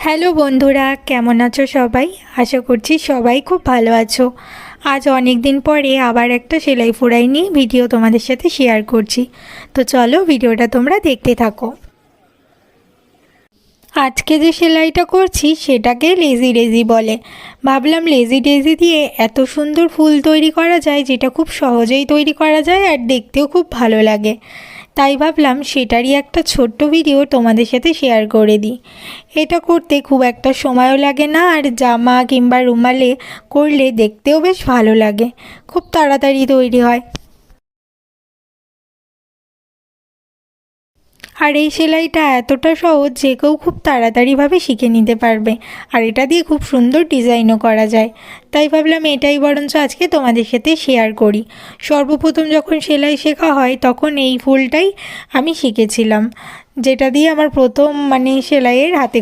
Hello বন্ধুরা, কেমন আছো সবাই? আশা করছি সবাই খুব ভালো আছো। আজ অনেক দিন পরে আবার একটা সেলাই ফোড়াই নিয়ে ভিডিও তোমাদের সাথে শেয়ার করছি। তো চলো ভিডিওটা তোমরা দেখতে থাকো। আজকে যে সেলাইটা করছি সেটাকে লেজি ডেজি বলে। ভাবলাম লেজি ডেজি দিয়ে এত সুন্দর ফুল তৈরি করা যায়, যেটা খুব সহজেই তৈরি করা যায় আর দেখতেও খুব ভালো লাগে। তাই ভাবলাম সেটারই একটা ছোট্ট ভিডিও তোমাদের সাথে শেয়ার করে দিই। এটা করতে খুব একটা সময়ও লাগে না, আর জামা কিংবা রুমালে করলে দেখতেও বেশ ভালো লাগে, খুব তাড়াতাড়ি তৈরি হয়। আর এই সেলাইটা এতটা সহজ যে কেউ খুব তাড়াতাড়িভাবে শিখে নিতে পারবে, আর এটা দিয়ে খুব সুন্দর ডিজাইনও করা যায়। তাই ভাবলাম এটাই বরঞ্চ আজকে তোমাদের সাথে শেয়ার করি। সর্বপ্রথম যখন সেলাই শেখা হয় তখন এই ফুলটাই আমি শিখেছিলাম, যেটা দিয়ে আমার প্রথম সেলাইয়ের হাতে